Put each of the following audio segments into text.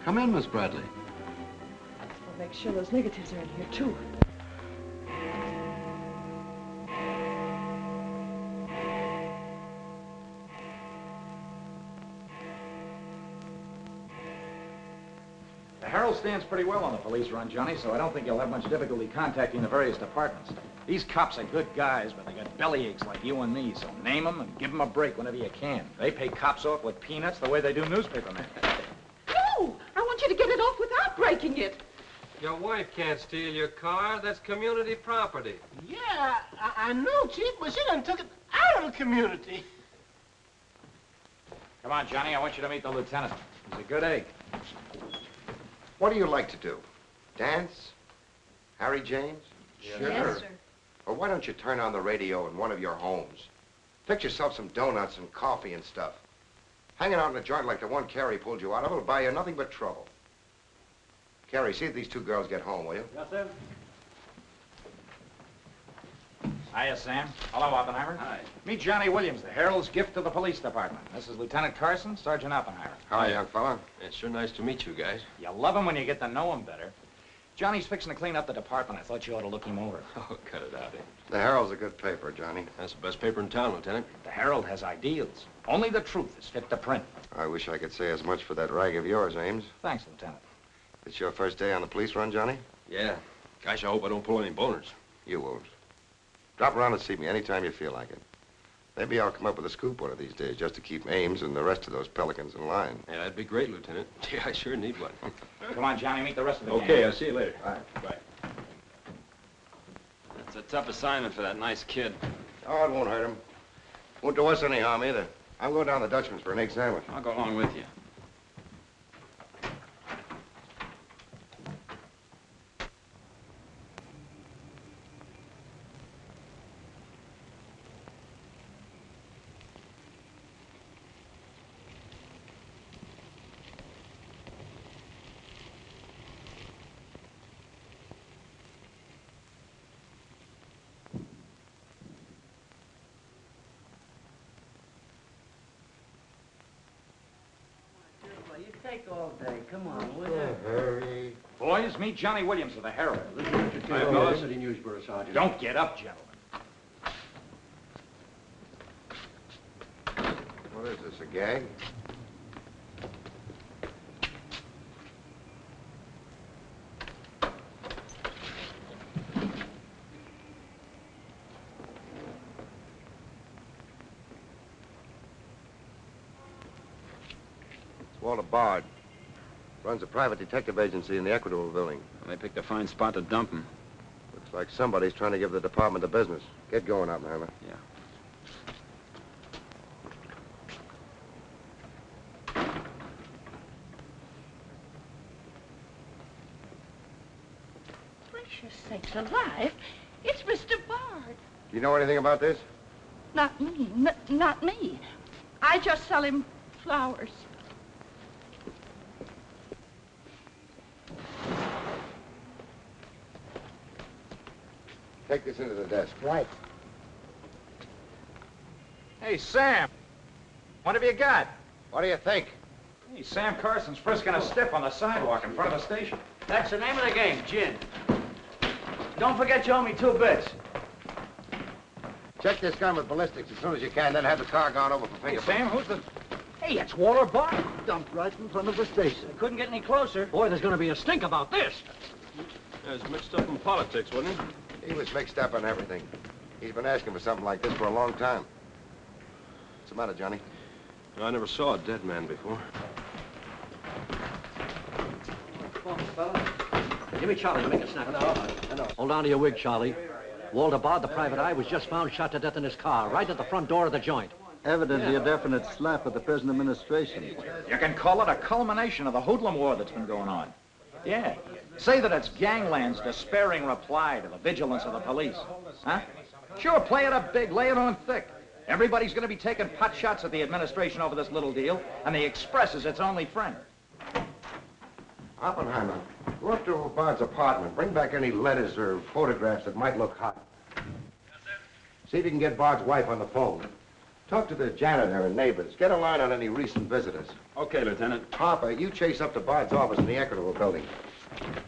Come in, Miss Bradley. I'll make sure those negatives are in here, too. The Herald stands pretty well on the police run, Johnny, so I don't think you'll have much difficulty contacting the various departments. These cops are good guys, but they got bellyaches like you and me, so name them and give them a break whenever you can. They pay cops off with peanuts the way they do newspapermen. No! I want you to get it off without breaking it. Your wife can't steal your car. That's community property. Yeah, I know, Chief, but she done took it out of the community. Come on, Johnny, I want you to meet the lieutenant. He's a good egg. What do you like to do? Dance? Harry James? Sure. Yes, sir. Or why don't you turn on the radio in one of your homes? Fix yourself some donuts and coffee and stuff. Hanging out in a joint like the one Carrie pulled you out of will buy you nothing but trouble. Carrie, see if these two girls get home, will you? Yes, sir. Hiya, Sam. Hello, Oppenheimer. Hi. Meet Johnny Williams, the Herald's gift to the police department. This is Lieutenant Carson, Sergeant Oppenheimer. Hi, young fella. It's sure nice to meet you guys. You love him when you get to know him better. Johnny's fixing to clean up the department. I thought you ought to look him over. Oh, cut it out, eh? The Herald's a good paper, Johnny. That's the best paper in town, Lieutenant. The Herald has ideals. Only the truth is fit to print. I wish I could say as much for that rag of yours, Ames. Thanks, Lieutenant. It's your first day on the police run, Johnny? Yeah. Gosh, I hope I don't pull any boners. You won't. Drop around and see me anytime you feel like it. Maybe I'll come up with a scoop one of these days just to keep Ames and the rest of those pelicans in line. Yeah, that'd be great, Lieutenant. Gee, I sure need one. Come on, Johnny, meet the rest of the gang. Okay, I'll see you later. All right. Bye. It's a tough assignment for that nice kid. Oh, it won't hurt him. Won't do us any harm either. I'm going down to the Dutchman's for an egg sandwich. I'll go along with you. Take all day. Come on, will you? Hurry. Boys, meet Johnny Williams of the Herald. Hi, fellas. City News Bureau, Sergeant. Don't get up, gentlemen. What is this, a gag? Walter Bard. Runs a private detective agency in the Equitable building. They picked a fine spot to dump him. Looks like somebody's trying to give the department the business. Get going, Oppenheimer. Yeah. Gracious sakes alive. It's Mr. Bard. Do you know anything about this? Not me. Not me. I just sell him flowers. Take this into the desk. Right. Hey, Sam. What have you got? What do you think? Hey, Sam Carson's frisking a stiff on the sidewalk in front of the station. That's the name of the game, gin. Don't forget you owe me 2 bits. Check this gun with ballistics as soon as you can, then have the car gone over for Hey, fingerprints. Sam, who's the... Hey, it's Walter Bard. Dumped right in front of the station. I couldn't get any closer. Boy, there's gonna be a stink about this. Yeah, he's mixed up in politics, wasn't he? He was mixed up on everything. He's been asking for something like this for a long time. What's the matter, Johnny? I never saw a dead man before. Come on, fella. Give me Charlie to make a snap. I know. Hold on to your wig, Charlie. Walter Bard, the private eye, was just found shot to death in his car, right at the front door of the joint. Evidently a definite slap at the present administration. You can call it a culmination of the hoodlum war that's been going on. Yeah. Say that it's gangland's despairing reply to the vigilance of the police. Huh? Sure, play it up big, lay it on thick. Everybody's going to be taking pot shots at the administration over this little deal, and the Express is its only friend. Oppenheimer, go up to Bard's apartment. Bring back any letters or photographs that might look hot. See if you can get Bard's wife on the phone. Talk to the janitor and neighbors. Get a line on any recent visitors. Okay, Lieutenant. Harper, you chase up to Bard's office in the Equitable building.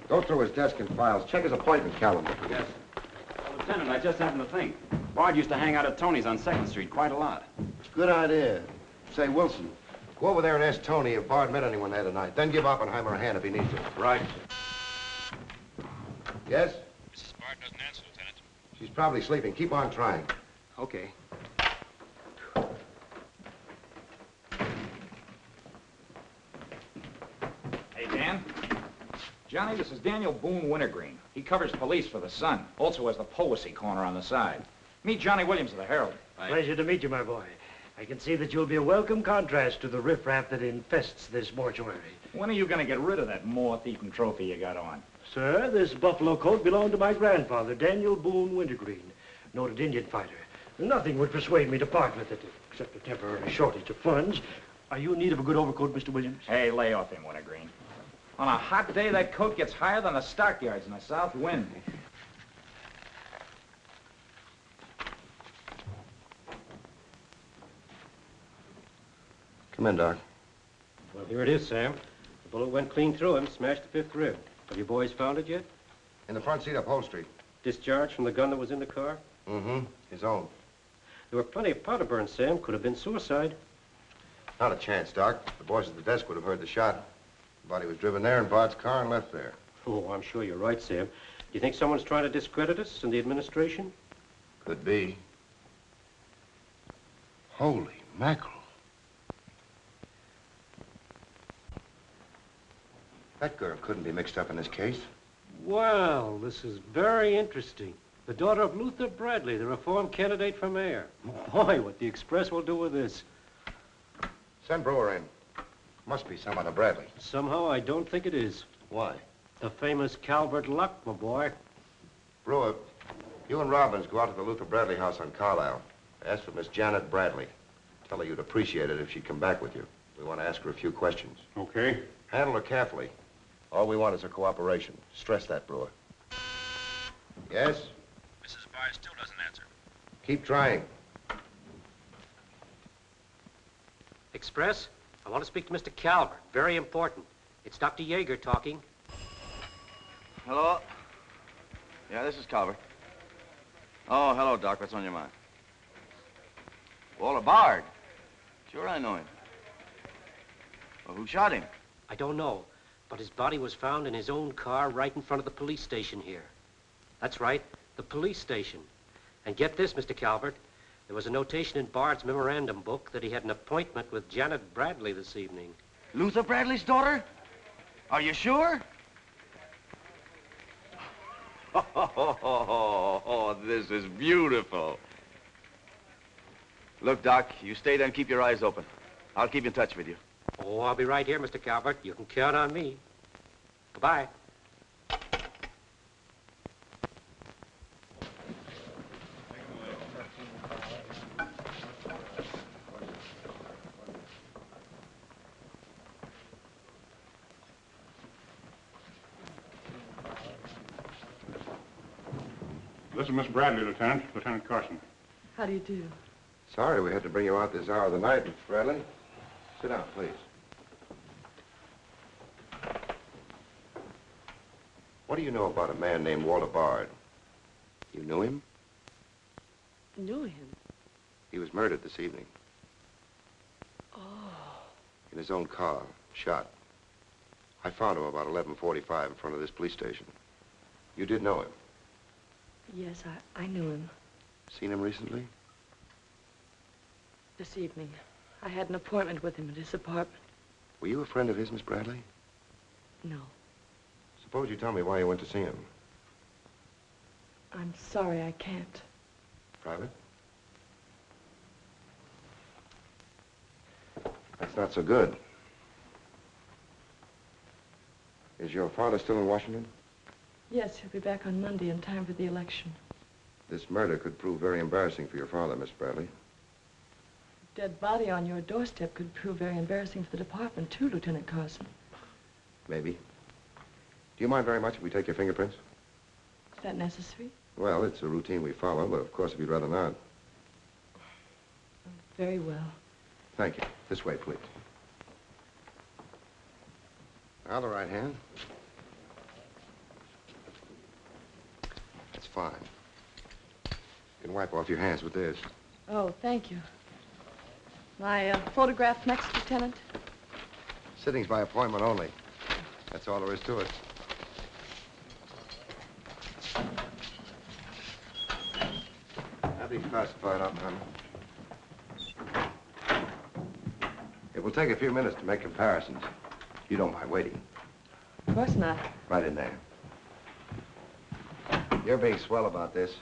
Go through his desk and files. Check his appointment calendar. Yes. Well, Lieutenant, I just happened to think. Bard used to hang out at Tony's on 2nd Street quite a lot. Good idea. Say, Wilson, go over there and ask Tony if Bard met anyone there tonight. Then give Oppenheimer a hand if he needs it. Right. Yes? Mrs. Bard doesn't answer, Lieutenant. She's probably sleeping. Keep on trying. Okay. Hey, Dan. Johnny, this is Daniel Boone Wintergreen. He covers police for the Sun. Also has the policy corner on the side. Meet Johnny Williams of the Herald. Pleasure to meet you, my boy. I can see that you'll be a welcome contrast to the riffraff that infests this mortuary. When are you going to get rid of that moth-eaten trophy you got on? Sir, this buffalo coat belonged to my grandfather, Daniel Boone Wintergreen, noted Indian fighter. Nothing would persuade me to part with it, except a temporary shortage of funds. Are you in need of a good overcoat, Mr. Williams? Hey, lay off him, Wintergreen. On a hot day, that coat gets higher than the stockyards in a south wind. Come in, Doc. Well, here it is, Sam. The bullet went clean through him, smashed the 5th rib. Have you boys found it yet? In the front seat upholstery. Discharged from the gun that was in the car? Mm-hmm. His own. There were plenty of powder burns, Sam. Could have been suicide. Not a chance, Doc. The boys at the desk would have heard the shot. The body was driven there in Bard's car and left there. Oh, I'm sure you're right, Sam. Do you think someone's trying to discredit us in the administration? Could be. Holy mackerel. That girl couldn't be mixed up in this case. Well, this is very interesting. The daughter of Luther Bradley, the reform candidate for mayor. Boy, what the Express will do with this. Send Brewer in. Must be some other Bradley. Somehow, I don't think it is. Why? The famous Calvert Luck, my boy. Brewer, you and Robbins go out to the Luther Bradley house on Carlisle. Ask for Miss Janet Bradley. Tell her you'd appreciate it if she'd come back with you. We want to ask her a few questions. Okay. Handle her carefully. All we want is her cooperation. Stress that, Brewer. Yes? Mrs. Bard still doesn't answer. Keep trying. Express? I want to speak to Mr. Calvert. Very important. It's Dr. Yeager talking. Hello? Yeah, this is Calvert. Oh, hello, Doc. What's on your mind? Walter Bard. Sure, I know him. Well, who shot him? I don't know, but his body was found in his own car right in front of the police station here. That's right, the police station. And get this, Mr. Calvert. There was a notation in Bard's memorandum book that he had an appointment with Janet Bradley this evening. Luther Bradley's daughter? Are you sure? Oh, this is beautiful. Look, Doc, you stay there and keep your eyes open. I'll keep in touch with you. Oh, I'll be right here, Mr. Calvert. You can count on me. Goodbye. This is Miss Bradley, Lieutenant. Lieutenant Carson. How do you do? Sorry we had to bring you out this hour of the night, Miss Bradley. Sit down, please. What do you know about a man named Walter Bard? You knew him? Knew him? He was murdered this evening. Oh. In his own car, shot. I found him about 11:45 in front of this police station. You did know him? Yes, I knew him. Seen him recently? This evening. I had an appointment with him at his apartment. Were you a friend of his, Miss Bradley? No. Suppose you tell me why you went to see him. I'm sorry, I can't. Private? That's not so good. Is your father still in Washington? Yes, he'll be back on Monday in time for the election. This murder could prove very embarrassing for your father, Miss Bradley. Dead body on your doorstep could prove very embarrassing for the department, too, Lieutenant Carson. Maybe. Do you mind very much if we take your fingerprints? Is that necessary? Well, it's a routine we follow, but of course, if you'd rather not. Very well. Thank you. This way, please. Now the right hand. That's fine. You can wipe off your hands with this. Oh, thank you. My photograph next, Lieutenant? Sittings by appointment only. That's all there is to it. That'll be classified up, Hammer. It will take a few minutes to make comparisons. You don't mind waiting. Of course not. Right in there. You're being swell about this.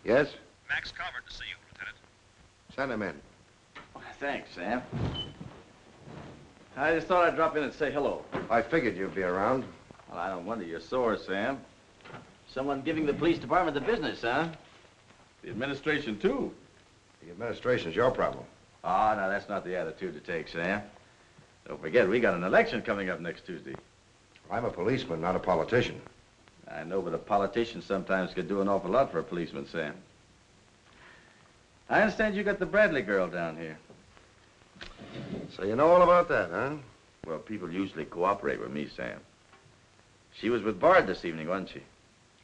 Yes? Max Calvert to see you, Lieutenant. Send him in. Thanks, Sam. I just thought I'd drop in and say hello. I figured you'd be around. Well, I don't wonder you're sore, Sam. Someone giving the police department the business, huh? The administration, too. The administration's your problem. Ah, now that's not the attitude to take, Sam. Don't forget, we got an election coming up next Tuesday. I'm a policeman, not a politician. I know, but a politician sometimes could do an awful lot for a policeman, Sam. I understand you got the Bradley girl down here. So you know all about that, huh? Well, people usually cooperate with me, Sam. She was with Bard this evening, wasn't she?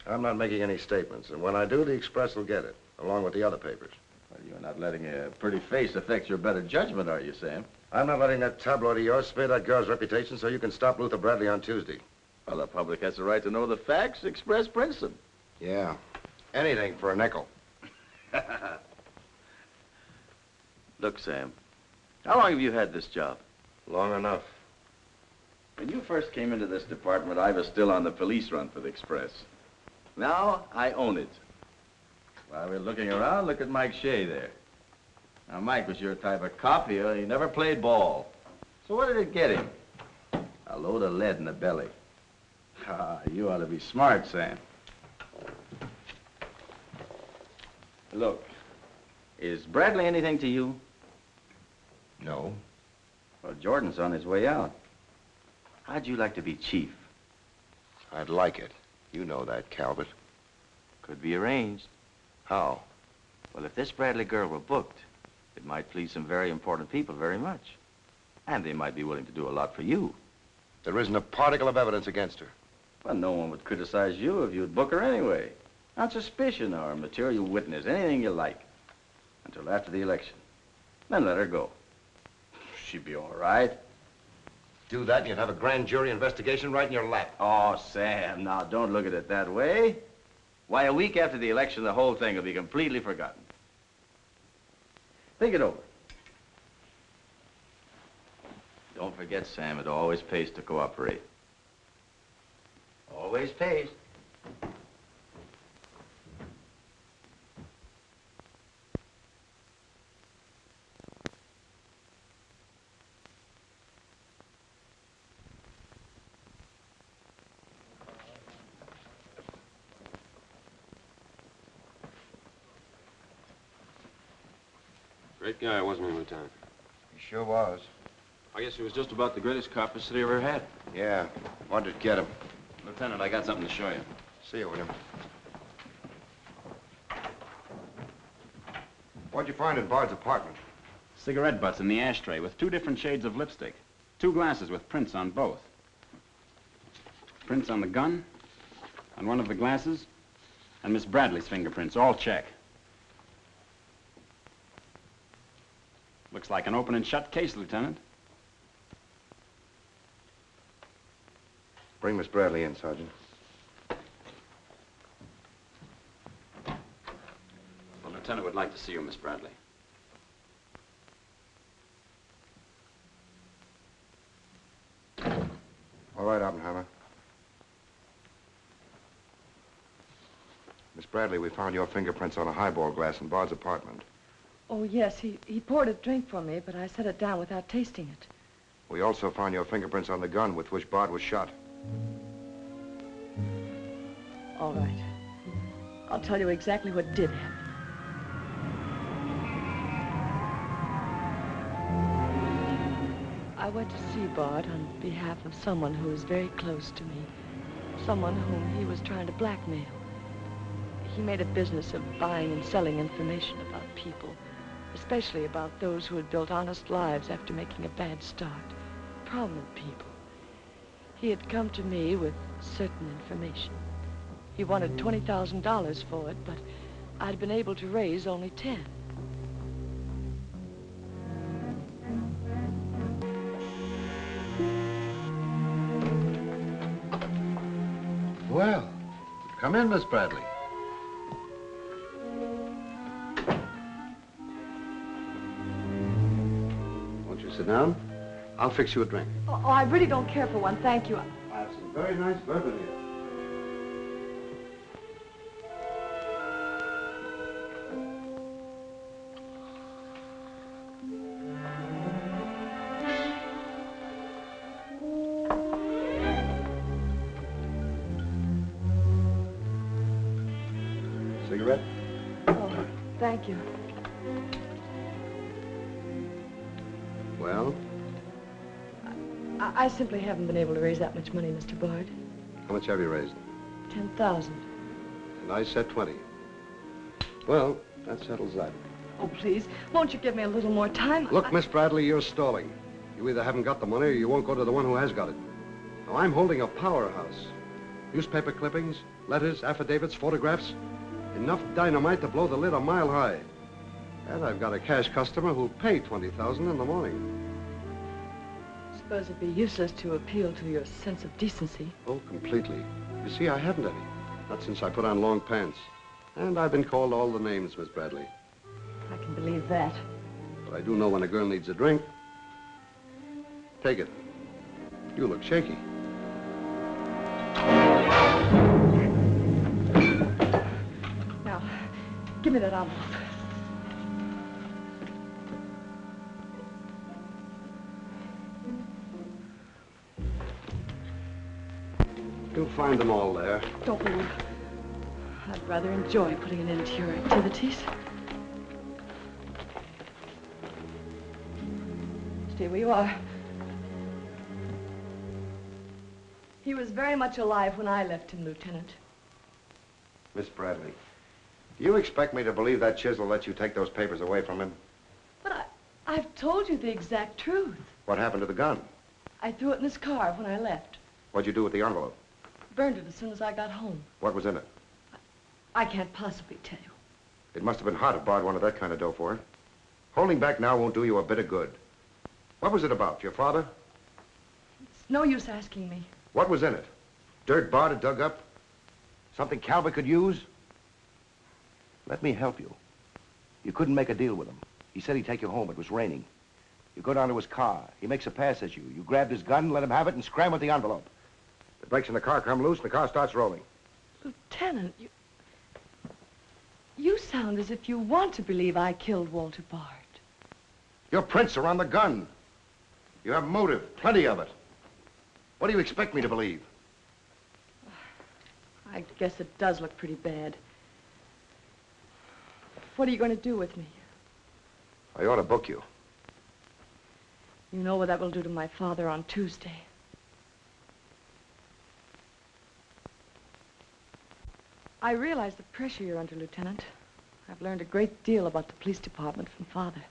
I'm not making any statements, and when I do, the Express will get it, along with the other papers. Well, you're not letting a pretty face affect your better judgment, are you, Sam? I'm not letting that tabloid of yours smear that girl's reputation so you can stop Luther Bradley on Tuesday. Well, the public has the right to know the facts. Express prints them. Yeah. Anything for a nickel. Look, Sam, how long have you had this job? Long enough. When you first came into this department, I was still on the police run for the Express. Now, I own it. While we're looking around, look at Mike Shea there. Now, Mike was your type of cop here. He never played ball. So what did it get him? A load of lead in the belly. Ah, you ought to be smart, Sam. Look, is Bradley anything to you? No. Well, Jordan's on his way out. How'd you like to be chief? I'd like it. You know that, Calvert. Could be arranged. How? Well, if this Bradley girl were booked, it might please some very important people very much. And they might be willing to do a lot for you. There isn't a particle of evidence against her. Well, no one would criticize you if you'd book her anyway. On suspicion or material witness, anything you like. Until after the election. Then let her go. She'd be all right. Do that and you'd have a grand jury investigation right in your lap. Oh, Sam, now don't look at it that way. Why, a week after the election, the whole thing will be completely forgotten. Think it over. Don't forget, Sam, it always pays to cooperate. Always pays. Great guy, wasn't he, Lieutenant? He sure was. I guess he was just about the greatest cop the city ever had. Yeah. What did get him? Lieutenant, I got something to show you. See you, William. What'd you find in Bard's apartment? Cigarette butts in the ashtray with 2 different shades of lipstick. 2 glasses with prints on both. Prints on the gun, on one of the glasses, and Miss Bradley's fingerprints, all check. Looks like an open and shut case, Lieutenant. Bring Miss Bradley in, Sergeant. The Lieutenant would like to see you, Miss Bradley. All right, Oppenheimer. Miss Bradley, we found your fingerprints on a highball glass in Bard's apartment. Oh, yes, he poured a drink for me, but I set it down without tasting it. We also found your fingerprints on the gun with which Bard was shot. All right. I'll tell you exactly what did happen. I went to see Bard on behalf of someone who is very close to me. someone whom he was trying to blackmail. He made a business of buying and selling information about people, especially about those who had built honest lives after making a bad start. Prominent people. He had come to me with certain information. He wanted $20,000 for it, but I'd been able to raise only 10. Well, come in, Miss Bradley. Won't you sit down? I'll fix you a drink. Oh, I really don't care for one, thank you. I have some very nice bourbon here. Cigarette? Oh, thank you. Well, I simply haven't been able to raise that much money, Mr. Bard. how much have you raised? 10,000. And I said 20. Well, that settles that. Oh, please, won't you give me a little more time? Look, Miss Bradley, you're stalling. You either haven't got the money or you won't go to the one who has got it. Now, I'm holding a powerhouse. Newspaper clippings, letters, affidavits, photographs. Enough dynamite to blow the lid a mile high. And I've got a cash customer who'll pay $20,000 in the morning. I suppose it'd be useless to appeal to your sense of decency. Oh, completely. You see, I haven't any. Not since I put on long pants. And I've been called all the names, Miss Bradley. I can believe that. But I do know when a girl needs a drink. Take it. You look shaky. Now, give me that envelope. You'll find them all there. Don't move. I'd rather enjoy putting an end to your activities. Stay where you are. He was very much alive when I left him, Lieutenant. Miss Bradley, do you expect me to believe that chisel let you take those papers away from him? But I've told you the exact truth. What happened to the gun? I threw it in his car when I left. What'd you do with the envelope? Burned it as soon as I got home. What was in it? I can't possibly tell you. It must have been hard if Bard wanted that kind of dough for it. Holding back now won't do you a bit of good. What was it about? Your father? It's no use asking me. What was in it? Dirt Bard had dug up? Something Calvert could use? Let me help you. You couldn't make a deal with him. He said he'd take you home. It was raining. You go down to his car. He makes a pass at you. You grabbed his gun, let him have it, and scram with the envelope. The brakes in the car come loose, and the car starts rolling. Lieutenant, you sound as if you want to believe I killed Walter Bard. Your prints are on the gun. You have motive, plenty of it. What do you expect me to believe? I guess it does look pretty bad. What are you going to do with me? I ought to book you. You know what that will do to my father on Tuesday. I realize the pressure you're under, Lieutenant. I've learned a great deal about the police department from Father.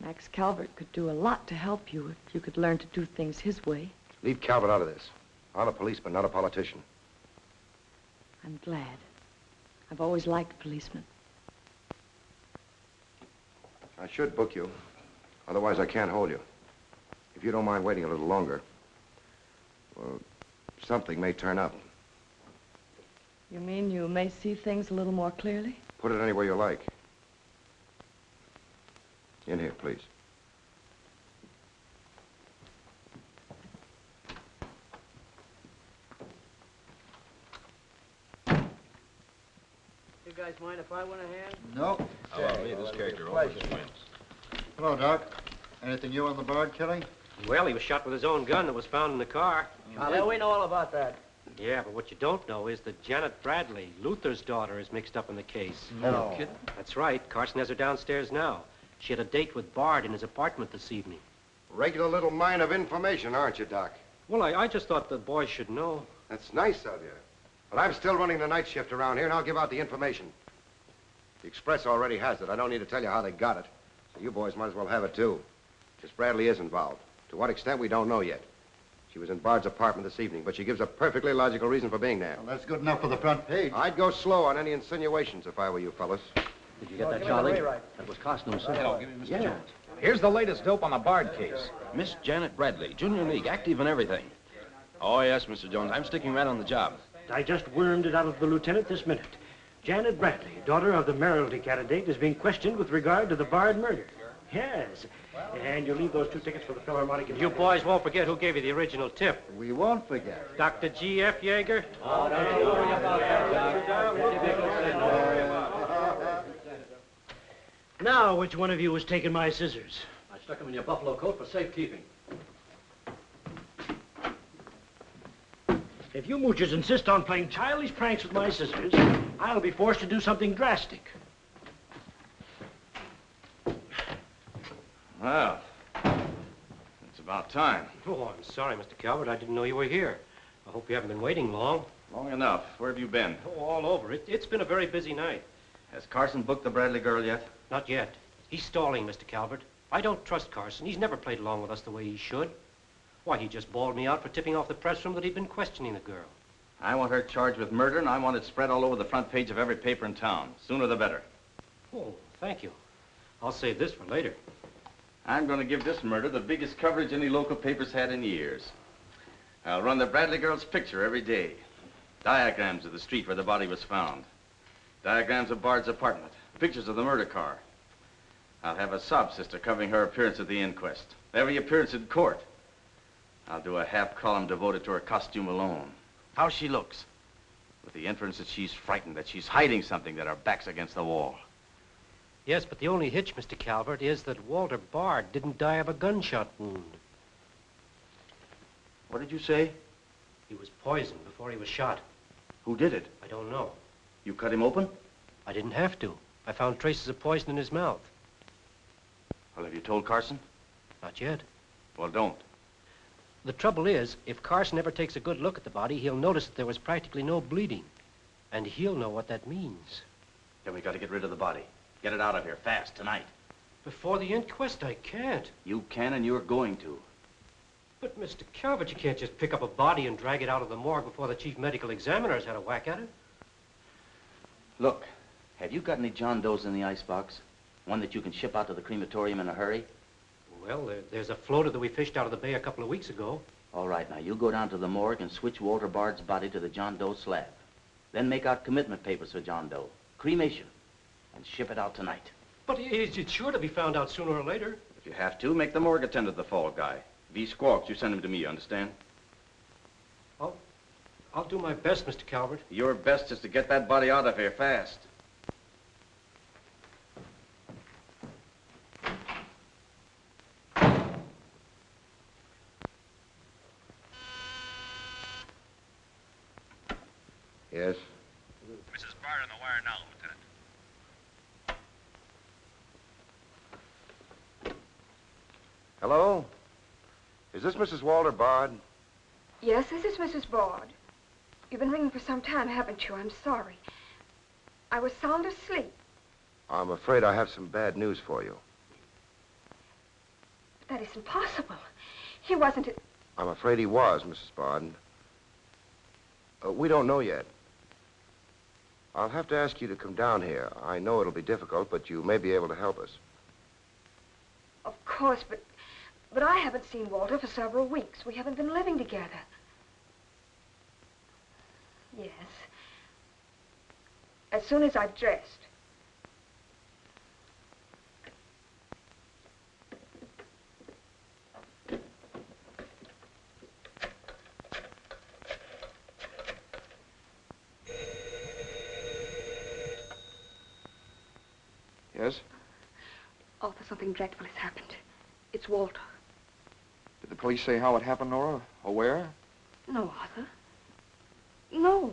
Max Calvert could do a lot to help you if you could learn to do things his way. Leave Calvert out of this. I'm a policeman, not a politician. I'm glad. I've always liked policemen. I should book you. Otherwise, I can't hold you. If you don't mind waiting a little longer, well, something may turn up. You mean you may see things a little more clearly? Put it anywhere you like. In here, please. You guys mind if I went ahead? No. Hello, me, this character always wins. Hello, Doc. Anything new on the Bard killing? Well, he was shot with his own gun that was found in the car. Yeah, we know all about that. Yeah, but what you don't know is that Janet Bradley, Luther's daughter, is mixed up in the case. No kidding? That's right. Carson has her downstairs now. She had a date with Bard in his apartment this evening. Regular little mine of information, aren't you, Doc? Well, I just thought the boys should know. That's nice of you. But I'm still running the night shift around here, and I'll give out the information. The Express already has it. I don't need to tell you how they got it. So you boys might as well have it, too. Miss Bradley is involved. To what extent, we don't know yet. She was in Bard's apartment this evening, but she gives a perfectly logical reason for being there. Well, that's good enough for the front page. I'd go slow on any insinuations if I were you fellas. Did you get that, Charlie? That was Carson himself. Hello, give me Mr. Jones. Here's the latest dope on the Bard case. Miss Janet Bradley, Junior League, active and everything. Oh, yes, Mr. Jones. I'm sticking right on the job. I just wormed it out of the lieutenant this minute. Janet Bradley, daughter of the mayoralty candidate, is being questioned with regard to the Bard murder. Yes. And you leave those 2 tickets for the Philharmonic. You boys won't forget who gave you the original tip. We won't forget. Dr. G.F. Yeager? Oh, don't you worry about that, Doc. Now, which one of you was taking my scissors? I stuck them in your buffalo coat for safekeeping. If you moochers insist on playing childish pranks with my scissors, I'll be forced to do something drastic. Well, it's about time. Oh, I'm sorry, Mr. Calvert. I didn't know you were here. I hope you haven't been waiting long. Long enough. Where have you been? Oh, all over. It's been a very busy night. Has Carson booked the Bradley girl yet? Not yet. He's stalling, Mr. Calvert. I don't trust Carson. He's never played along with us the way he should. Why, he just bawled me out for tipping off the press room that he'd been questioning the girl. I want her charged with murder, and I want it spread all over the front page of every paper in town. Sooner the better. Oh, thank you. I'll save this for later. I'm going to give this murder the biggest coverage any local paper's had in years. I'll run the Bradley girl's picture every day. Diagrams of the street where the body was found. Diagrams of Bard's apartment. Pictures of the murder car. I'll have a sob sister covering her appearance at the inquest. Every appearance in court. I'll do a half column devoted to her costume alone. How she looks. With the inference that she's frightened, that she's hiding something, that her back's against the wall. Yes, but the only hitch, Mr. Calvert, is that Walter Bard didn't die of a gunshot wound. What did you say? He was poisoned before he was shot. Who did it? I don't know. You cut him open? I didn't have to. I found traces of poison in his mouth. Well, have you told Carson? Not yet. Well, don't. The trouble is, if Carson ever takes a good look at the body, he'll notice that there was practically no bleeding. And he'll know what that means. Then we got to get rid of the body. Get it out of here, fast, tonight. Before the inquest, I can't. You can, and you're going to. But, Mr. Calvert, you can't just pick up a body and drag it out of the morgue before the chief medical examiner's had a whack at it. Look, have you got any John Does in the icebox? One that you can ship out to the crematorium in a hurry? Well, there's a floater that we fished out of the bay a couple of weeks ago. All right, now you go down to the morgue and switch Walter Bard's body to the John Doe slab. Then make out commitment papers for John Doe. Cremation. And ship it out tonight. But it's sure to be found out sooner or later. If you have to, make the morgue attend to the fall guy. If he squawks, you send him to me, you understand? I'll do my best, Mr. Calvert. Your best is to get that body out of here fast. Yes? Mrs. Bard on the wire now, Lieutenant. Hello? Is this Mrs. Walter Bard? Yes, this is Mrs. Bard. You've been ringing for some time, haven't you? I'm sorry. I was sound asleep. I'm afraid I have some bad news for you. But that isn't possible. He wasn't... I'm afraid he was, Mrs. Bard. We don't know yet. I'll have to ask you to come down here. I know it'll be difficult, but you may be able to help us. Of course, but I haven't seen Walter for several weeks. We haven't been living together. Yes. As soon as I've dressed. Yes? Arthur, something dreadful has happened. It's Walter. Did the police say how it happened, Nora? Or where? No, Arthur. No.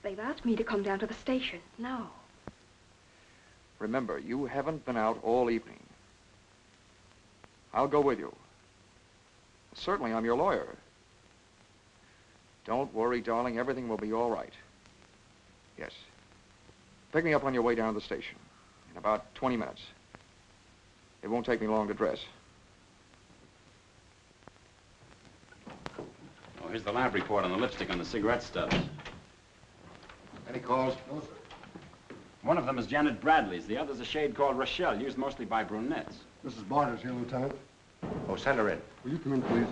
They've asked me to come down to the station. No. Remember, you haven't been out all evening. I'll go with you. Certainly, I'm your lawyer. Don't worry, darling. Everything will be all right. Yes. Pick me up on your way down to the station in about 20 minutes. It won't take me long to dress. Oh, here's the lab report on the lipstick on the cigarette stubs. Any calls? No, sir. One of them is Janet Bradley's. The other's a shade called Rochelle, used mostly by brunettes. Mrs. Barter's here, Lieutenant. Oh, send her in. Will you come in, please?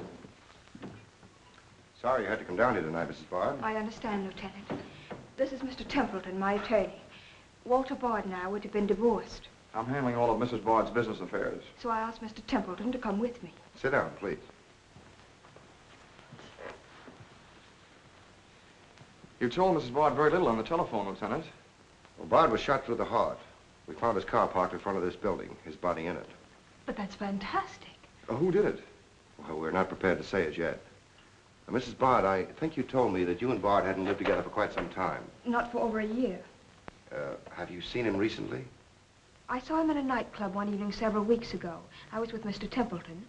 Sorry you had to come down here tonight, Mrs. Bard. I understand, Lieutenant. This is Mr. Templeton, my attorney. Walter Bard and I would have been divorced, I'm handling all of Mrs. Bard's business affairs. so I asked Mr. Templeton to come with me. Sit down, please. You told Mrs. Bard very little on the telephone, Lieutenant. Well, Bard was shot through the heart. We found his car parked in front of this building, his body in it. But that's fantastic. Who did it? Well, we're not prepared to say it yet. Now, Mrs. Bard, I think you told me that you and Bard hadn't lived together for quite some time. Not for over a year. Have you seen him recently? I saw him in a nightclub one evening several weeks ago. I was with Mr. Templeton.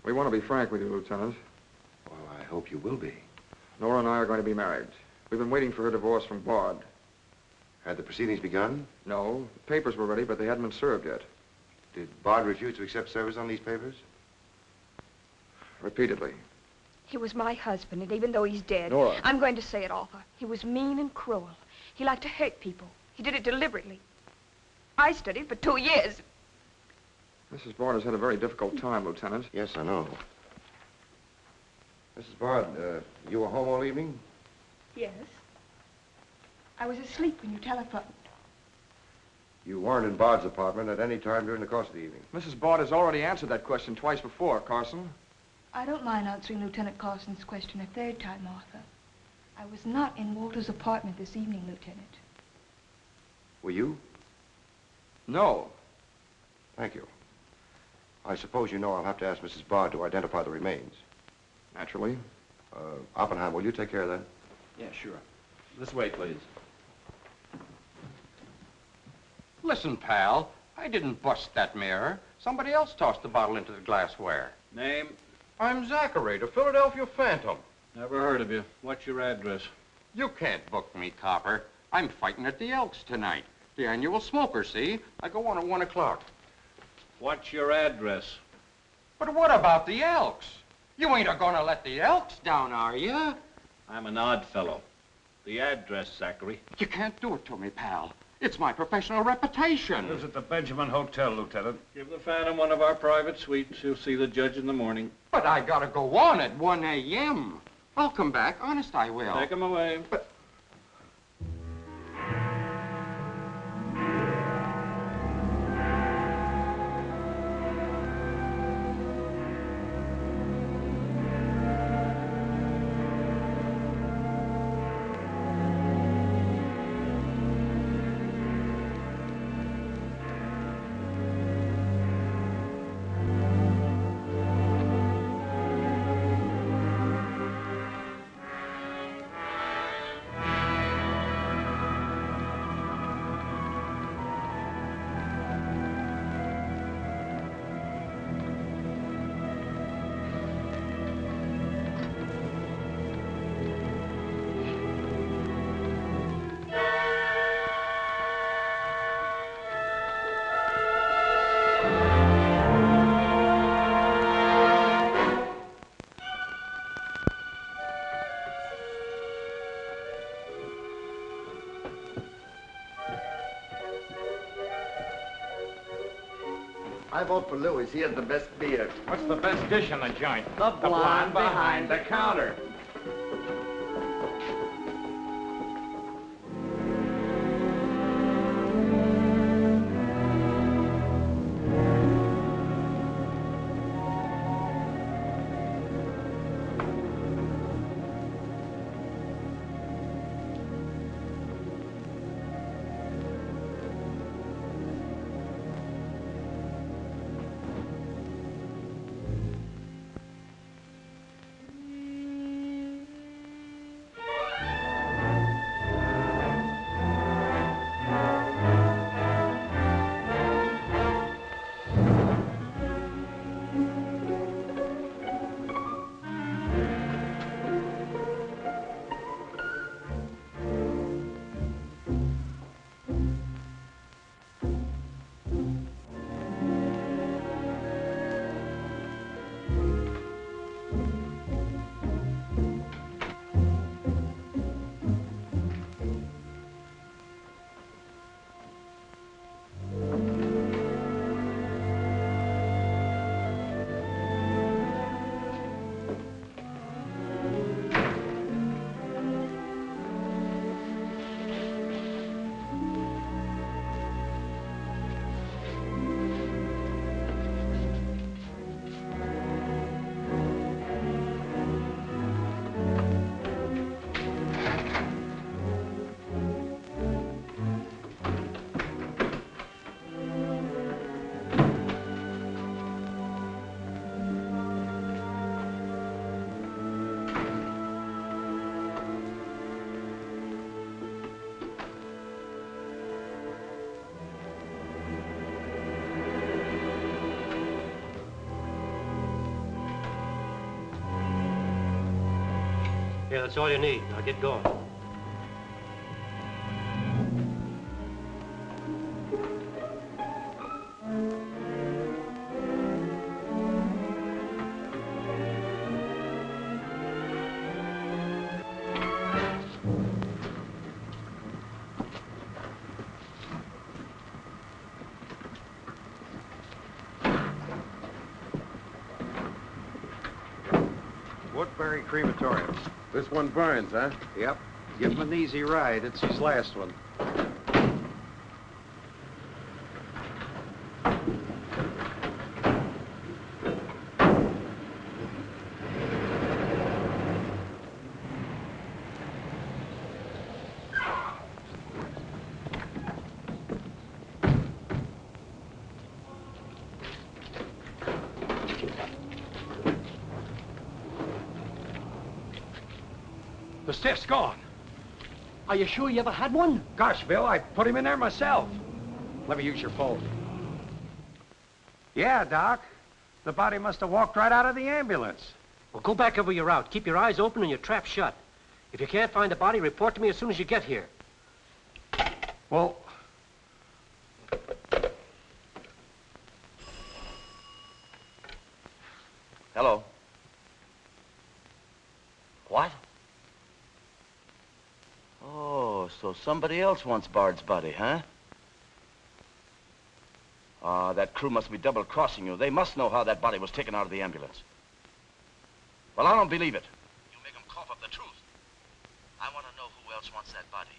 We want to be frank with you, Lieutenant. Well, I hope you will be. Nora and I are going to be married. We've been waiting for her divorce from Bard. Had the proceedings begun? No, the papers were ready, but they hadn't been served yet. Did Bard refuse to accept service on these papers? Repeatedly. He was my husband, and even though he's dead, Nora. I'm going to say it, Arthur. He was mean and cruel. He liked to hurt people. He did it deliberately. I studied for 2 years. Mrs. Bard has had a very difficult time, Lieutenant. Yes, I know. Mrs. Bard, you were home all evening? Yes. I was asleep when you telephoned. You weren't in Bard's apartment at any time during the course of the evening? Mrs. Bard has already answered that question twice before, Carson. I don't mind answering Lieutenant Carson's question a third time, Arthur. I was not in Walter's apartment this evening, Lieutenant. Were you? No. Thank you. I suppose you know I'll have to ask Mrs. Bard to identify the remains. Naturally. Oppenheim, will you take care of that? Yeah, sure. This way, please. Listen, pal, I didn't bust that mirror. Somebody else tossed the bottle into the glassware. Name? I'm Zachary, the Philadelphia Phantom. Never heard of you. What's your address? You can't book me, copper. I'm fighting at the Elks tonight. The annual smoker, see? I go on at 1 o'clock. What's your address? But what about the Elks? You ain't a-gonna let the Elks down, are you? I'm an odd fellow. The address, Zachary. You can't do it to me, pal. It's my professional reputation. Lives at the Benjamin Hotel, Lieutenant. Give the Phantom one of our private suites. He'll see the judge in the morning. But I gotta go on at 1 a.m. I'll come back. Honest, I will. Take him away. But... I vote for Louis. He has the best beer. What's the best dish in the joint? The blonde behind the counter. Okay, that's all you need. Now get going. Woodbury Crematorium. This one burns, huh? Yep. Give him an easy ride. It's his last one. The stiff's gone. Are you sure you ever had one? Gosh, Bill, I put him in there myself. Let me use your phone. Yeah, Doc. The body must have walked right out of the ambulance. Well, go back over your route. Keep your eyes open and your trap shut. If you can't find the body, report to me as soon as you get here. Well... Hello. What? Oh, so somebody else wants Bard's body, huh? Ah, that crew must be double-crossing you. They must know how that body was taken out of the ambulance. Well, I don't believe it. You make them cough up the truth. I want to know who else wants that body.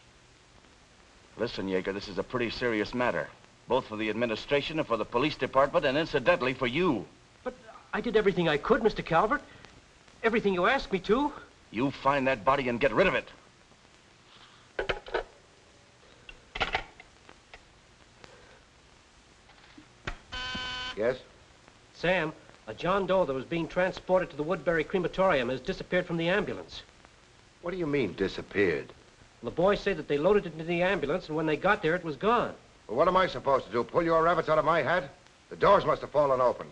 Listen, Yeager, this is a pretty serious matter. Both for the administration and for the police department, and incidentally for you. But I did everything I could, Mr. Calvert. Everything you asked me to. You find that body and get rid of it. Yes? Sam, a John Doe that was being transported to the Woodbury Crematorium has disappeared from the ambulance. What do you mean, disappeared? The boys say that they loaded it into the ambulance, and when they got there, it was gone. Well, what am I supposed to do, pull your rabbits out of my hat? The doors must have fallen open.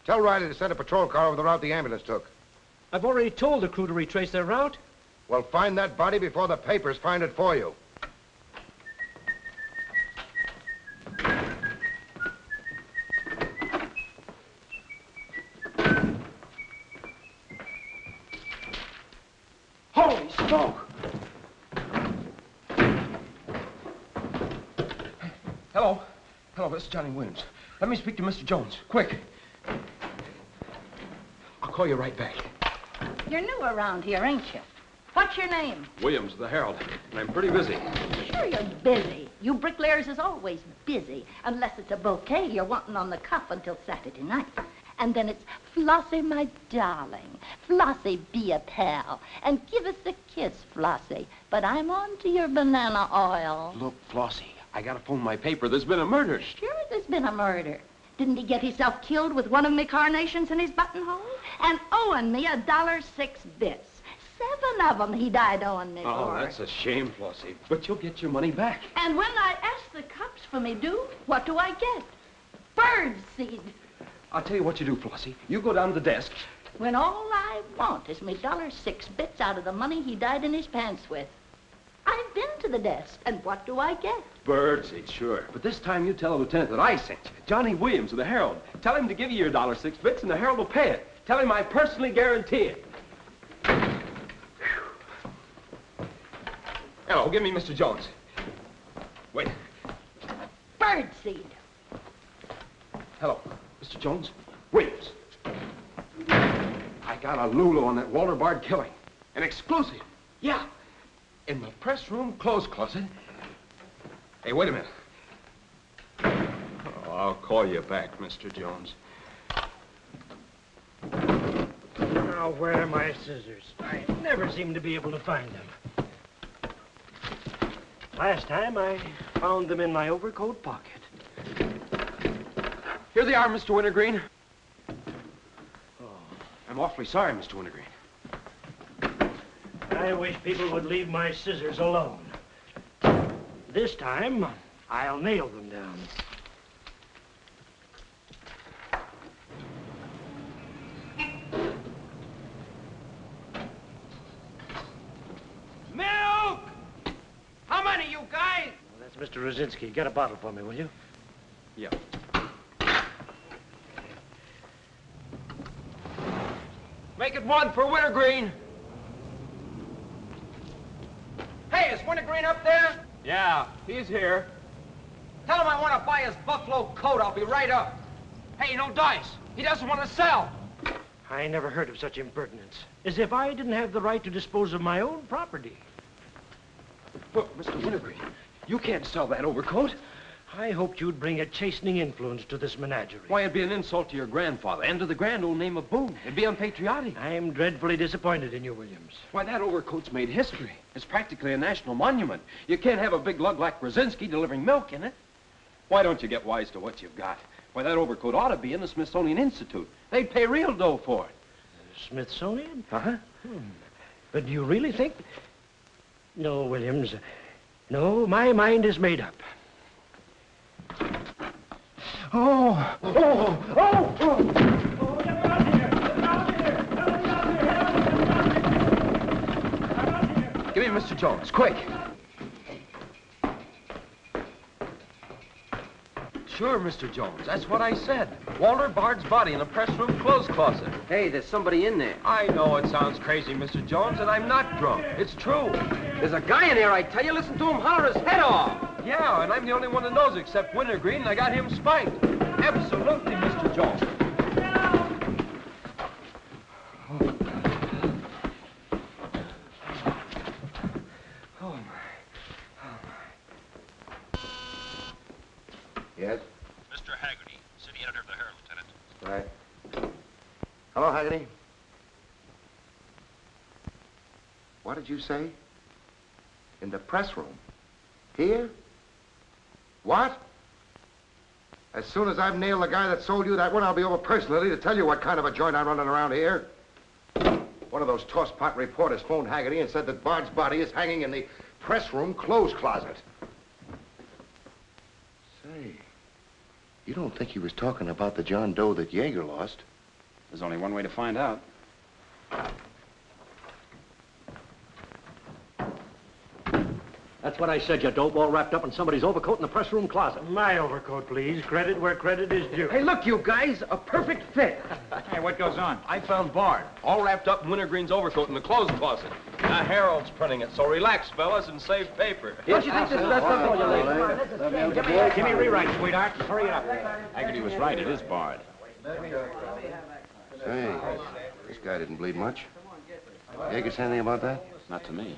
Tell Riley to send a patrol car over the route the ambulance took. I've already told the crew to retrace their route. Well, find that body before the papers find it for you. Holy smoke! Hello. Hello, this is Johnny Williams. Let me speak to Mr. Jones, quick. I'll call you right back. You're new around here, ain't you? What's your name? Williams, the Herald, and I'm pretty busy. Sure you're busy. You bricklayers is always busy, unless it's a bouquet you're wanting on the cuff until Saturday night. And then it's, Flossie, my darling, Flossie, be a pal, and give us a kiss, Flossie. But I'm on to your banana oil. Look, Flossie, I gotta phone my paper. There's been a murder. Sure there's been a murder. Didn't he get himself killed with one of me carnations in his buttonhole? And owing me $1.06 bits. 7 of them he died owing me Oh, for. that's a shame, Flossie. But you'll get your money back. And when I ask the cops for me due, what do I get? Bird seed. I'll tell you what you do, Flossie. You go down to the desk. When all I want is me $1.06 bits out of the money he died in his pants with. I've been to the desk, and what do I get? Birdseed, sure. But this time you tell the lieutenant that I sent you. Johnny Williams of the Herald. Tell him to give you your $1.06 bits, and the Herald will pay it. Tell him I personally guarantee it. Hello, give me Mr. Jones. Wait. Birdseed. Hello, Mr. Jones. Williams. I got a Lulu on that Walter Bard killing. An exclusive. Yeah. In the press room clothes closet. Hey, wait a minute. Oh, I'll call you back, Mr. Jones. Now, where are my scissors? I never seem to be able to find them. Last time, I found them in my overcoat pocket. Here they are, Mr. Wintergreen. Oh, I'm awfully sorry, Mr. Wintergreen. I wish people would leave my scissors alone. This time, I'll nail them down. Mr. Rosinski, get a bottle for me, will you? Yeah. Make it one for Wintergreen. Hey, is Wintergreen up there? Yeah, he's here. Tell him I want to buy his buffalo coat. I'll be right up. Hey, no dice. He doesn't want to sell. I never heard of such impertinence. As if I didn't have the right to dispose of my own property. Look, Mr. Wintergreen, you can't sell that overcoat. I hoped you'd bring a chastening influence to this menagerie. Why, it'd be an insult to your grandfather and to the grand old name of Boone. It'd be unpatriotic. I'm dreadfully disappointed in you, Williams. Why, that overcoat's made history. It's practically a national monument. You can't have a big lug like Brzezinski delivering milk in it. Why don't you get wise to what you've got? Why, that overcoat ought to be in the Smithsonian Institute. They'd pay real dough for it. Smithsonian? Uh-huh. But do you really think... No, Williams. No, my mind is made up. Oh! Oh! Oh! Oh! Give me Mr. Jones, quick. Sure, Mr. Jones. That's what I said. Walter Bard's body in the press room clothes closet. Hey, there's somebody in there. I know it sounds crazy, Mr. Jones, and I'm not drunk. It's true. There's a guy in there, I tell you. Listen to him holler his head off. Yeah, and I'm the only one that knows except Wintergreen, and I got him spiked. Absolutely, Mr. Jones. Yes? Mr. Haggerty, city editor of the Herald, Lieutenant. Right. Hello, Haggerty. What did you say? In the press room? Here? What? As soon as I've nailed the guy that sold you that one, I'll be over personally to tell you what kind of a joint I'm running around here. One of those tosspot reporters phoned Haggerty and said that Bard's body is hanging in the press room clothes closet. Say, you don't think he was talking about the John Doe that Yeager lost? There's only one way to find out. That's what I said, you dope, all wrapped up in somebody's overcoat in the press room closet. My overcoat, please. Credit where credit is due. Hey, look, you guys, a perfect fit. Hey, what goes on? I found Bard, all wrapped up in Wintergreen's overcoat in the clothes closet. The Herald's printing it, so relax, fellas, and save paper. Don't you think this is best up for you, ladies? Give me a rewrite, sweetheart. Hurry it up. Haggerty was right. It is Bard. Say, this guy didn't bleed much. Yeager say anything about that? Not to me.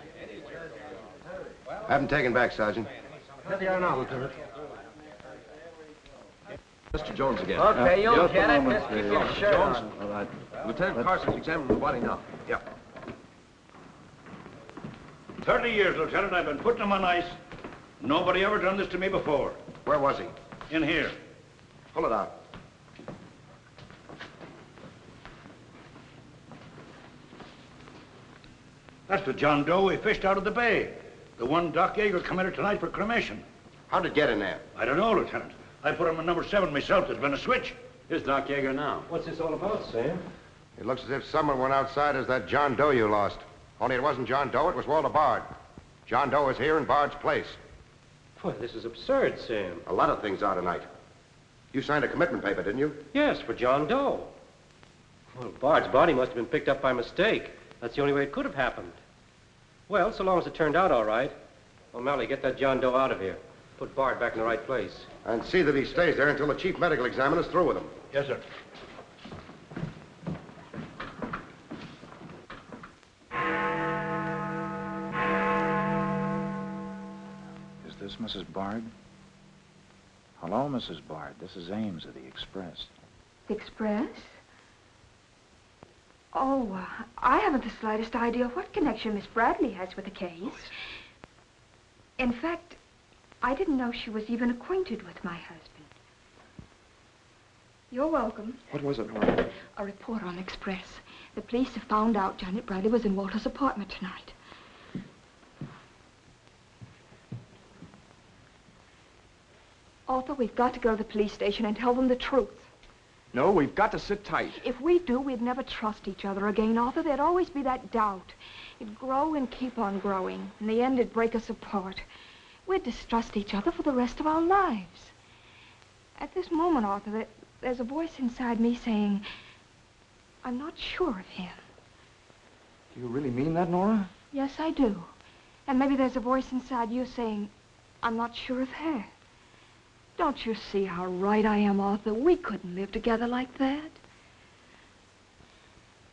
Have him taken back, Sergeant. Here they are now, Lieutenant. Mr. Jones again. Okay, you'll get it. Just keep your shirt Jones. on. All right. Lieutenant Carson's examining the body now. Yeah. 30 years, Lieutenant. I've been putting him on ice. Nobody ever done this to me before. Where was he? In here. Pull it out. That's the John Doe we fished out of the bay. The one Doc Yeager committed tonight for cremation. How'd it get in there? I don't know, Lieutenant. I put him in number 7 myself. There's been a switch. Here's Doc Yeager now. What's this all about, Sam? It looks as if someone went outside as that John Doe you lost. Only it wasn't John Doe, it was Walter Bard. John Doe is here in Bard's place. Boy, this is absurd, Sam. A lot of things are tonight. You signed a commitment paper, didn't you? Yes, for John Doe. Well, Bard's body must have been picked up by mistake. That's the only way it could have happened. Well, so long as it turned out all right. O'Malley, get that John Doe out of here. Put Bard back in the right place. And see that he stays there until the chief medical examiner's through with him. Yes, sir. Is this Mrs. Bard? Hello, Mrs. Bard. This is Ames of the Express. The Express? Oh, I haven't the slightest idea what connection Miss Bradley has with the case. In fact, I didn't know she was even acquainted with my husband. You're welcome. What was it, Nora? A report on Express. The police have found out Janet Bradley was in Walter's apartment tonight. Arthur, we've got to go to the police station and tell them the truth. No, we've got to sit tight. If we do, we'd never trust each other again, Arthur. There'd always be that doubt. It'd grow and keep on growing. In the end, it'd break us apart. We'd distrust each other for the rest of our lives. At this moment, Arthur, there's a voice inside me saying, I'm not sure of him. Do you really mean that, Nora? Yes, I do. And maybe there's a voice inside you saying, I'm not sure of her. Don't you see how right I am, Arthur? We couldn't live together like that.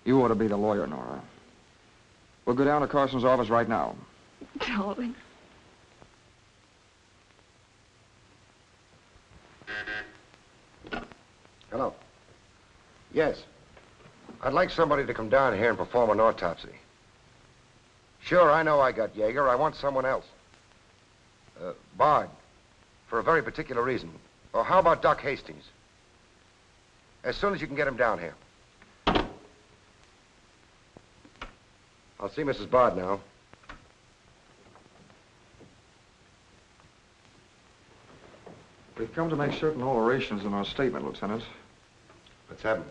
You ought to be the lawyer, Nora. We'll go down to Carson's office right now. Darling. Hello. Yes. I'd like somebody to come down here and perform an autopsy. Sure, I know I got Yeager. I want someone else. Bard. For a very particular reason. Or how about Doc Hastings? As soon as you can get him down here. I'll see Mrs. Bard now. We've come to make certain alterations in our statement, Lieutenant. What's happened?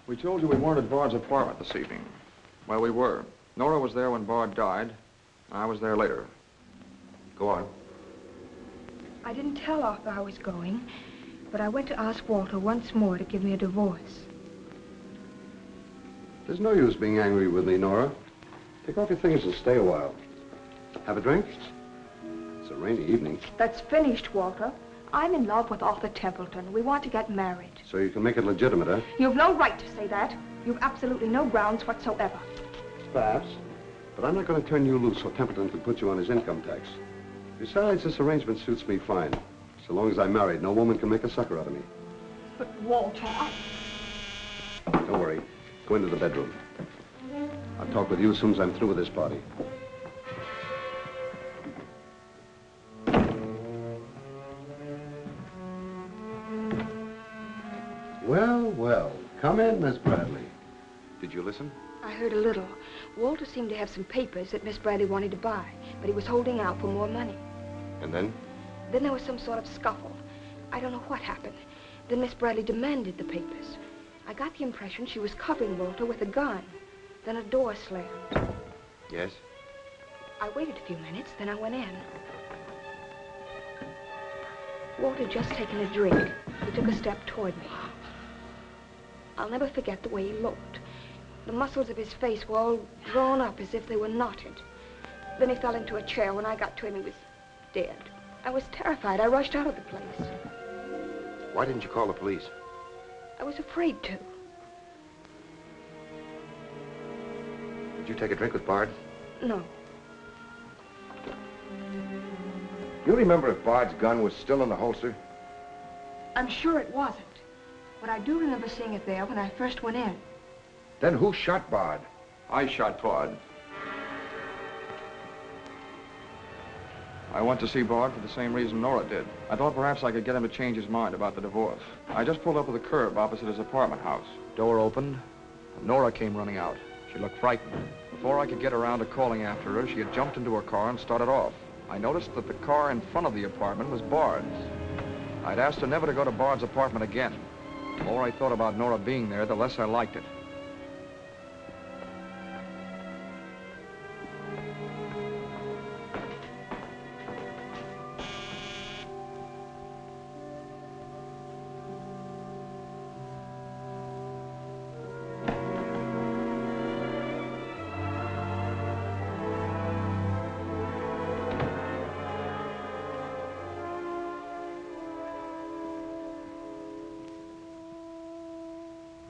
We told you we weren't at Bard's apartment this evening. Well, we were. Nora was there when Bard died. I was there later. Go on. I didn't tell Arthur I was going, but I went to ask Walter once more to give me a divorce. There's no use being angry with me, Nora. Take off your things and stay a while. Have a drink? It's a rainy evening. That's finished, Walter. I'm in love with Arthur Templeton. We want to get married. So you can make it legitimate, huh? You've no right to say that. You've absolutely no grounds whatsoever. Perhaps. But I'm not going to turn you loose so Templeton can put you on his income tax. Besides, this arrangement suits me fine. So long as I'm married, no woman can make a sucker out of me. But, Walter, Don't worry. Go into the bedroom. I'll talk with you as soon as I'm through with this party. Well, well. Come in, Miss Bradley. Did you listen? I heard a little. Walter seemed to have some papers that Miss Bradley wanted to buy, but he was holding out for more money. And then? Then there was some sort of scuffle. I don't know what happened. Then Miss Bradley demanded the papers. I got the impression she was covering Walter with a gun. Then a door slammed. Yes? I waited a few minutes, then I went in. Walter had just taken a drink. He took a step toward me. I'll never forget the way he looked. The muscles of his face were all drawn up as if they were knotted. Then he fell into a chair. When I got to him, he was dead. I was terrified. I rushed out of the place. Why didn't you call the police? I was afraid to. Did you take a drink with Bard? No. You remember if Bard's gun was still in the holster? I'm sure it wasn't. But I do remember seeing it there when I first went in. Then who shot Bard? I shot Bard. I went to see Bard for the same reason Nora did. I thought perhaps I could get him to change his mind about the divorce. I just pulled up at the curb opposite his apartment house. Door opened, and Nora came running out. She looked frightened. Before I could get around to calling after her, she had jumped into her car and started off. I noticed that the car in front of the apartment was Bard's. I'd asked her never to go to Bard's apartment again. The more I thought about Nora being there, the less I liked it.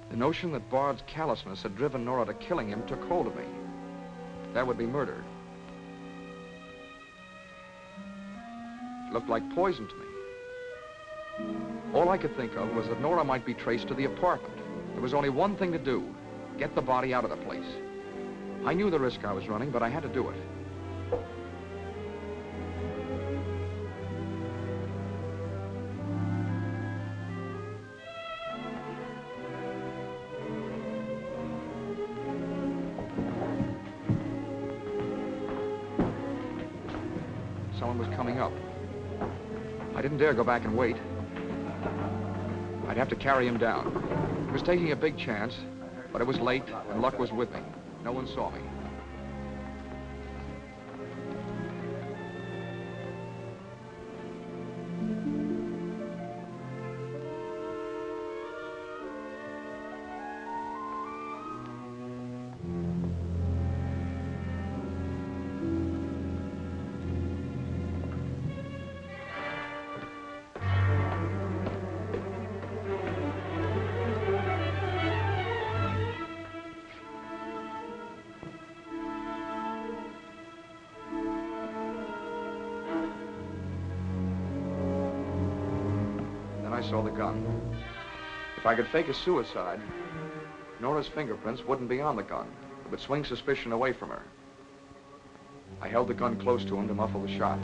The notion that Bard's callousness had driven Nora to killing him took hold of me. That would be murder. It looked like poison to me. All I could think of was that Nora might be traced to the apartment. There was only one thing to do: get the body out of the place. I knew the risk I was running, but I had to do it. Someone was coming up. I didn't dare go back and wait. I'd have to carry him down. He was taking a big chance, but it was late and luck was with me. No one saw me. saw the gun. If I could fake a suicide, Nora's fingerprints wouldn't be on the gun. It would swing suspicion away from her. I held the gun close to him to muffle the shot.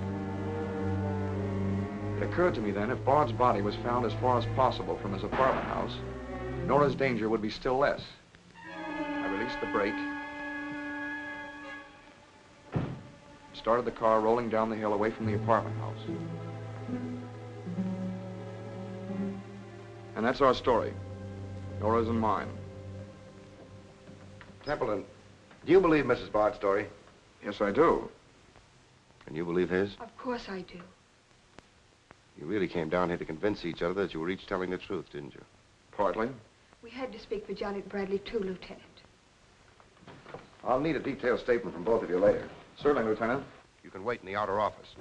It occurred to me then, if Bard's body was found as far as possible from his apartment house, Nora's danger would be still less. I released the brake, started the car rolling down the hill away from the apartment house. And that's our story. Nora's and mine. Templeton, do you believe Mrs. Bard's story? Yes, I do. Can you believe his? Of course I do. You really came down here to convince each other that you were each telling the truth, didn't you? Partly. We had to speak for Janet Bradley, too, Lieutenant. I'll need a detailed statement from both of you later. Certainly, Lieutenant. You can wait in the outer office.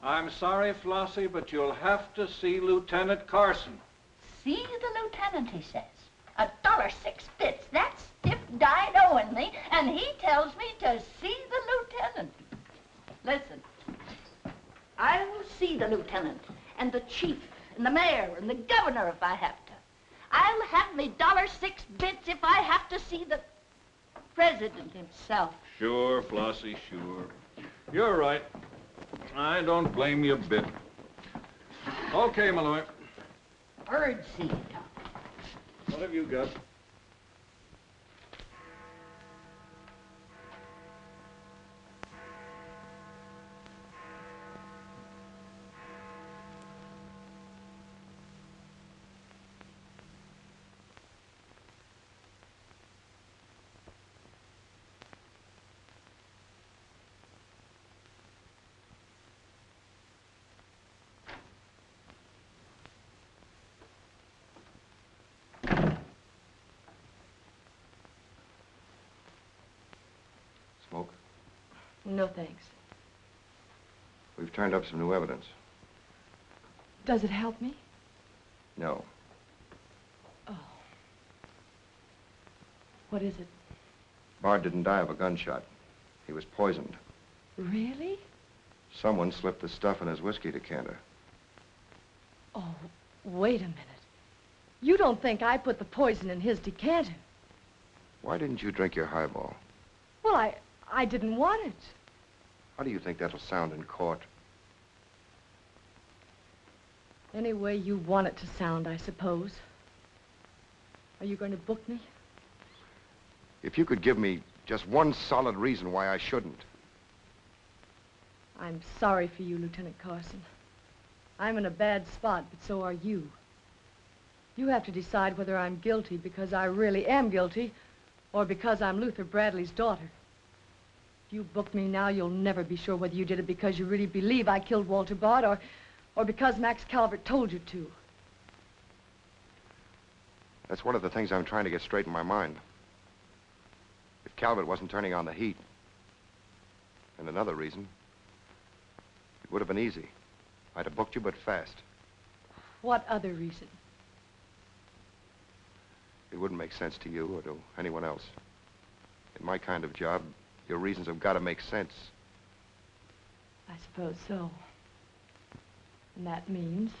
I'm sorry, Flossie, but you'll have to see Lieutenant Carson. See the lieutenant, he says. $1.06. That's stiff died owing me, and he tells me to see the lieutenant. Listen, I will see the lieutenant, and the chief, and the mayor, and the governor if I have to. I'll have me $1.06 if I have to see the president himself. Sure, Flossie, sure. You're right. I don't blame you a bit. Okay, Malloy. Bird seed. What have you got? Smoke? No, thanks. We've turned up some new evidence. Does it help me? No. Oh. What is it? Bard didn't die of a gunshot. He was poisoned. Really? Someone slipped the stuff in his whiskey decanter. Oh, wait a minute. You don't think I put the poison in his decanter? Why didn't you drink your highball? Well, I didn't want it. How do you think that'll sound in court? Any way you want it to sound, I suppose. Are you going to book me? If you could give me just one solid reason why I shouldn't. I'm sorry for you, Lieutenant Carson. I'm in a bad spot, but so are you. You have to decide whether I'm guilty because I really am guilty or because I'm Luther Bradley's daughter. If you book me now, you'll never be sure whether you did it because you really believe I killed Walter Bard or because Max Calvert told you to. That's one of the things I'm trying to get straight in my mind. If Calvert wasn't turning on the heat. And another reason, it would have been easy. I'd have booked you, but fast. What other reason? It wouldn't make sense to you or to anyone else. In my kind of job, your reasons have got to make sense. I suppose so. And that means?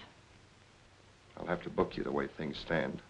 I'll have to book you the way things stand.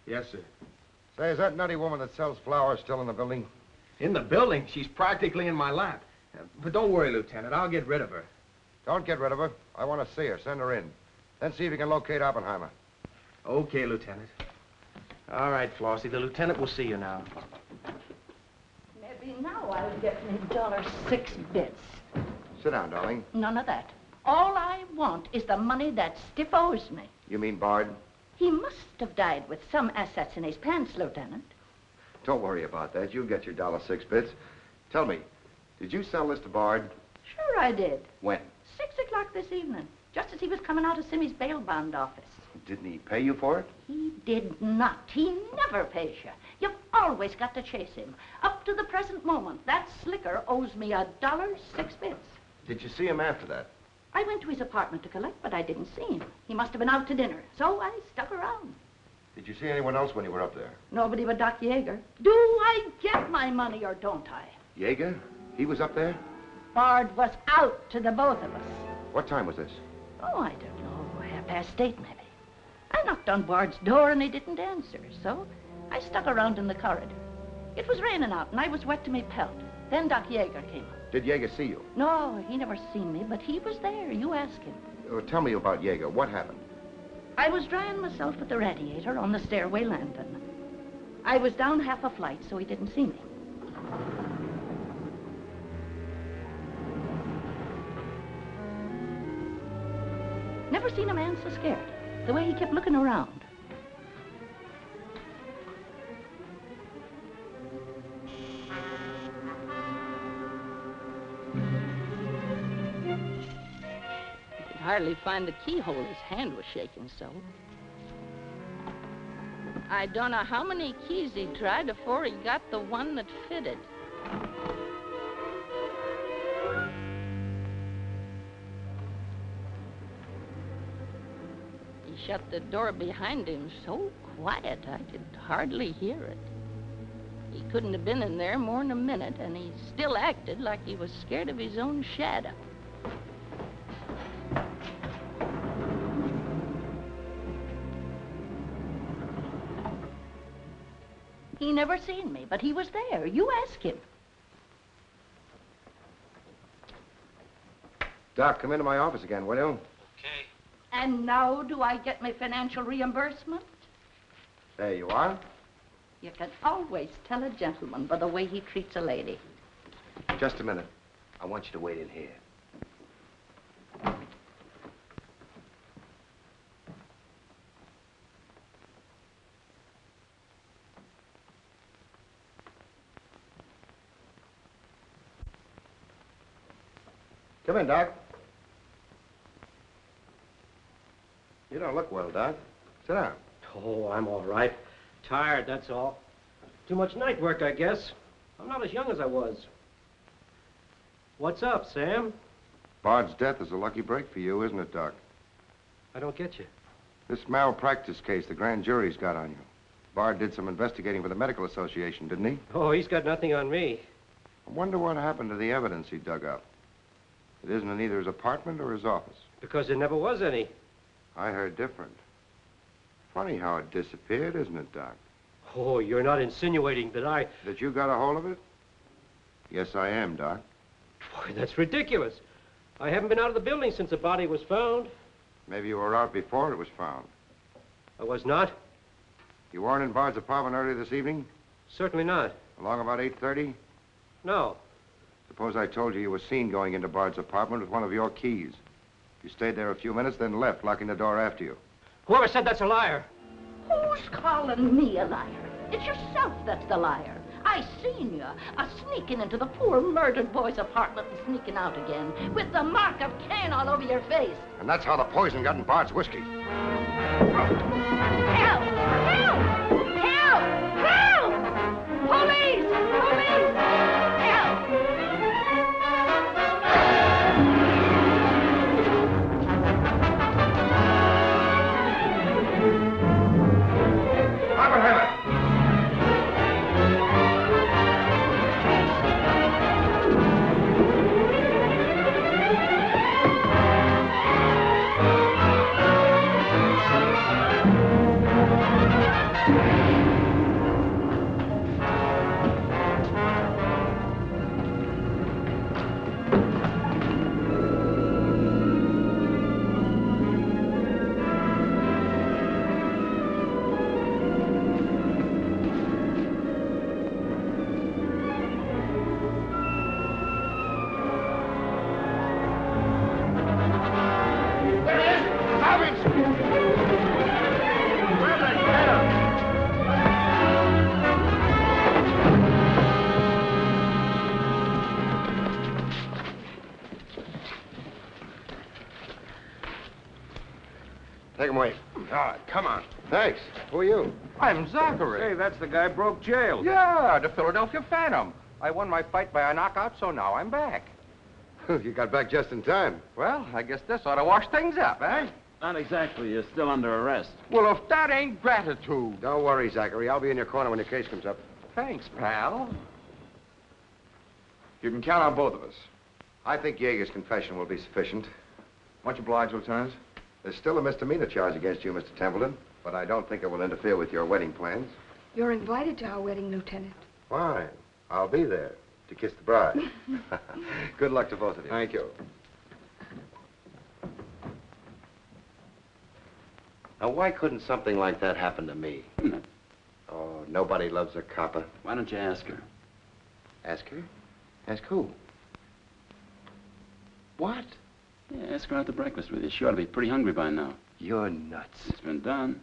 Yes, sir. Say, is that nutty woman that sells flowers still in the building? In the building? She's practically in my lap. But don't worry, Lieutenant. I'll get rid of her. Don't get rid of her. I want to see her. Send her in. Then see if you can locate Oppenheimer. Okay, Lieutenant. All right, Flossie. The lieutenant will see you now. Maybe now I'll get me $6. Sit down, darling. None of that. All I want is the money that Stiff owes me. You mean Bard? He must have died with some assets in his pants, Lieutenant. Don't worry about that. You'll get your $6. Tell me, did you sell this to Bard? Sure I did. When? 6 o'clock this evening, just as he was coming out of Simmy's bail bond office. Didn't he pay you for it? He did not. He never pays you. You've always got to chase him. Up to the present moment, that slicker owes me $1.06. Did you see him after that? I went to his apartment to collect, but I didn't see him. He must have been out to dinner, so I stuck around. Did you see anyone else when you were up there? Nobody but Doc Yeager. Do I get my money or don't I? Yeager? He was up there? Bard was out to the both of us. What time was this? Oh, I don't know, 8:30 maybe. I knocked on Bard's door and he didn't answer, so I stuck around in the corridor. It was raining out and I was wet to me pelt. Then Doc Yeager came up. Did Yeager see you? No, he never seen me, but he was there. You ask him. Tell me about Yeager. What happened? I was drying myself at the radiator on the stairway landing. I was down half a flight, so he didn't see me. Never seen a man so scared. The way he kept looking around. He could hardly find the keyhole. His hand was shaking so. I don't know how many keys he tried before he got the one that fitted. He shut the door behind him so quiet I could hardly hear it. He couldn't have been in there more than a minute, and he still acted like he was scared of his own shadow. He never seen me, but he was there. You ask him. Doc, come into my office again, will you? And now do I get my financial reimbursement? There you are. You can always tell a gentleman by the way he treats a lady. Just a minute. I want you to wait in here. Come in, Doc. You don't look well, Doc. Sit down. Oh, I'm all right. Tired, that's all. Too much night work, I guess. I'm not as young as I was. What's up, Sam? Bard's death is a lucky break for you, isn't it, Doc? I don't get you. This malpractice case the grand jury's got on you. Bard did some investigating for the Medical Association, didn't he? Oh, he's got nothing on me. I wonder what happened to the evidence he dug up. It isn't in either his apartment or his office. Because there never was any. I heard different. Funny how it disappeared, isn't it, Doc? Oh, you're not insinuating that I... That you got a hold of it? Yes, I am, Doc. Boy, that's ridiculous. I haven't been out of the building since the body was found. Maybe you were out before it was found. I was not? You weren't in Bard's apartment earlier this evening? Certainly not. Along about 8:30? No. Suppose I told you you were seen going into Bard's apartment with one of your keys. You stayed there a few minutes, then left, locking the door after you. Whoever said that's a liar? Who's calling me a liar? It's yourself that's the liar. I seen you sneaking into the poor murdered boy's apartment and sneaking out again with the mark of Cain all over your face. And that's how the poison got in Bard's whiskey. Help! Help! Help! Help! Police! Police! Help! Todd, come on. Thanks. Who are you? I'm Zachary. Hey, that's the guy broke jail. Yeah, the Philadelphia Phantom. I won my fight by a knockout, so now I'm back. You got back just in time. Well, I guess this ought to wash things up, eh? Not exactly. You're still under arrest. Well, if that ain't gratitude. Don't worry, Zachary. I'll be in your corner when your case comes up. Thanks, pal. You can count on both of us. I think Yeager's confession will be sufficient. Much obliged, Lieutenant. There's still a misdemeanor charge against you, Mr. Templeton, but I don't think it will interfere with your wedding plans. You're invited to our wedding, Lieutenant. Fine. I'll be there to kiss the bride. Good luck to both of you. Thank you. Now, why couldn't something like that happen to me? Oh, nobody loves a copper. Why don't you ask her? Ask her? Ask who? What? Yeah, ask her out to breakfast with you. She ought to be pretty hungry by now. You're nuts. It's been done.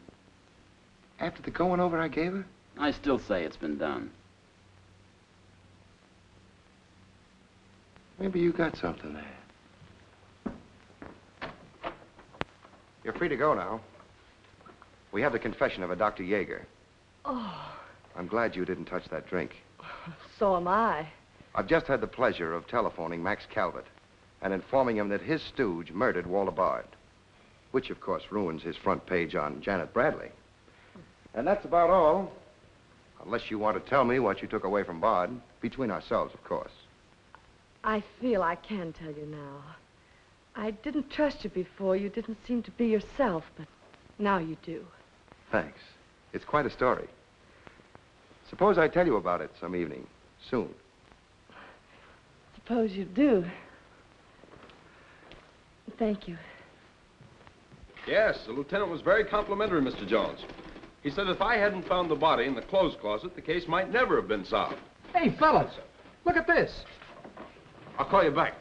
After the going over I gave her? I still say it's been done. Maybe you got something there. You're free to go now. We have the confession of a Dr. Yeager. Oh, I'm glad you didn't touch that drink. so am I. I've just had the pleasure of telephoning Max Calvert and informing him that his stooge murdered Walter Bard, which, of course, ruins his front page on Janet Bradley. And that's about all, unless you want to tell me what you took away from Bard, between ourselves, of course. I feel I can tell you now. I didn't trust you before. You didn't seem to be yourself, but now you do. Thanks. It's quite a story. Suppose I tell you about it some evening, soon. Suppose you do. Thank you. Yes, the lieutenant was very complimentary, Mr. Jones. He said if I hadn't found the body in the clothes closet, the case might never have been solved. Hey, fellas, look at this. I'll call you back.